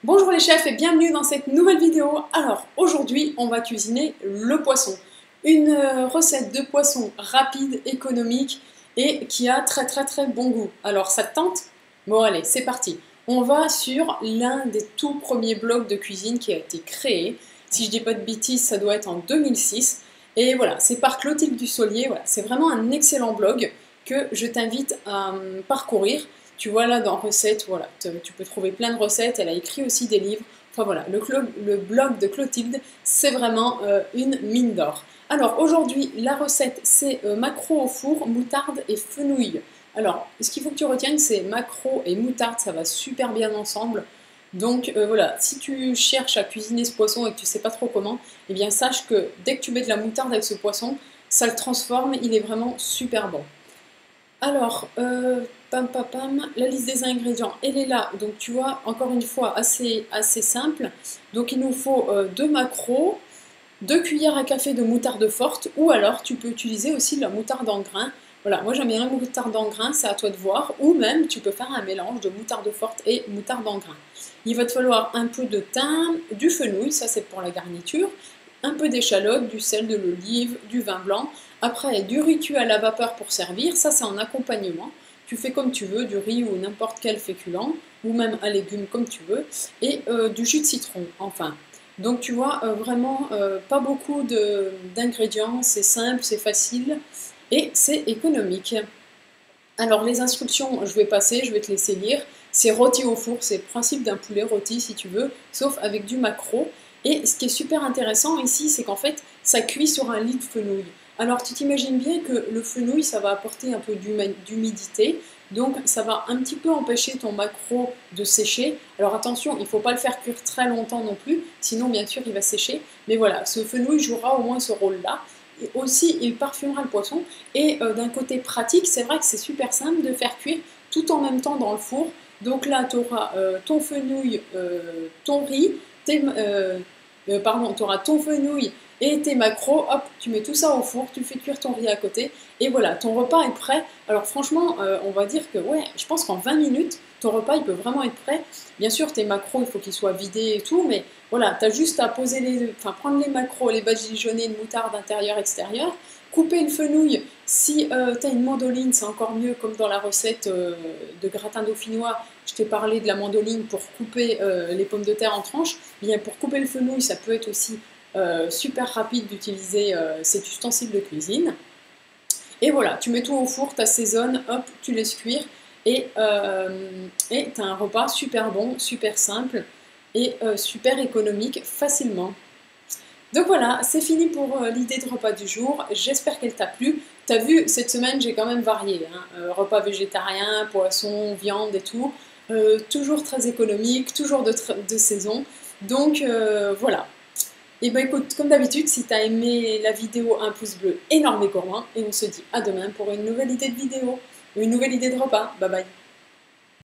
Bonjour les chefs et bienvenue dans cette nouvelle vidéo. Alors aujourd'hui on va cuisiner le poisson. Une recette de poisson rapide, économique et qui a très bon goût. Alors ça te tente? Bon allez, c'est parti. On va sur l'un des tout premiers blogs de cuisine qui a été créé. Si je dis pas de bêtises, ça doit être en 2006. Et voilà, c'est par Clotilde Dussolier. Voilà, c'est vraiment un excellent blog que je t'invite à parcourir. Tu vois là dans recettes, voilà, tu peux trouver plein de recettes, elle a écrit aussi des livres. Enfin voilà, le blog de Clotilde, c'est vraiment une mine d'or. Alors aujourd'hui, la recette, c'est maquereau au four, moutarde et fenouil. Alors, ce qu'il faut que tu retiennes, c'est maquereau et moutarde, ça va super bien ensemble. Donc voilà, si tu cherches à cuisiner ce poisson et que tu ne sais pas trop comment, eh bien sache que dès que tu mets de la moutarde avec ce poisson, ça le transforme, il est vraiment super bon. Alors, la liste des ingrédients, elle est là. Donc, tu vois, encore une fois, assez simple. Donc, il nous faut 2 maquereaux, 2 cuillères à café de moutarde forte, ou alors tu peux utiliser aussi de la moutarde en grains. Voilà, moi j'aime bien la moutarde en grains, c'est à toi de voir. Ou même, tu peux faire un mélange de moutarde forte et moutarde en grains. Il va te falloir un peu de thym, du fenouil, ça c'est pour la garniture, un peu d'échalote, du sel, de l'olive, du vin blanc. Après, du riz cuit à la vapeur pour servir, ça c'est en accompagnement. Tu fais comme tu veux, du riz ou n'importe quel féculent, ou même un légume comme tu veux, et du jus de citron, enfin. Donc tu vois, vraiment pas beaucoup d'ingrédients, c'est simple, c'est facile, et c'est économique. Alors les instructions, je vais passer, je vais te laisser lire. C'est rôti au four, c'est le principe d'un poulet rôti si tu veux, sauf avec du maquereau. Et ce qui est super intéressant ici, c'est qu'en fait, ça cuit sur un lit de fenouil. Alors tu t'imagines bien que le fenouil, ça va apporter un peu d'humidité, donc ça va un petit peu empêcher ton maquereau de sécher. Alors attention, il ne faut pas le faire cuire très longtemps non plus, sinon bien sûr il va sécher. Mais voilà, ce fenouil jouera au moins ce rôle-là. Et aussi, il parfumera le poisson. Et d'un côté pratique, c'est vrai que c'est super simple de faire cuire tout en même temps dans le four. Donc là, tu auras ton fenouil, ton riz, tu auras ton fenouil et tes maquereaux, hop, tu mets tout ça au four, tu fais cuire ton riz à côté, et voilà, ton repas est prêt. Alors franchement, on va dire que, ouais, je pense qu'en 20 minutes, ton repas, il peut vraiment être prêt. Bien sûr, tes maquereaux, il faut qu'ils soient vidés et tout, mais voilà, tu as juste à prendre les maquereaux, les badigeonner de moutarde intérieure, extérieure, couper le fenouil. Si tu as une mandoline, c'est encore mieux, comme dans la recette de gratin dauphinois, je t'ai parlé de la mandoline pour couper les pommes de terre en tranches. Bien, pour couper le fenouil, ça peut être aussi super rapide d'utiliser cet ustensile de cuisine. Et voilà, tu mets tout au four, tu assaisonnes, hop, tu laisses cuire, et tu as un repas super bon, super simple, et super économique facilement. Donc voilà, c'est fini pour l'idée de repas du jour. J'espère qu'elle t'a plu. T'as vu, cette semaine, j'ai quand même varié. Repas végétarien, poisson, viande et tout. Toujours très économique, toujours de saison. Donc voilà. Et ben écoute, comme d'habitude, si t'as aimé la vidéo, un pouce bleu énorme et gourmand. Et on se dit à demain pour une nouvelle idée de vidéo, ou une nouvelle idée de repas. Bye bye.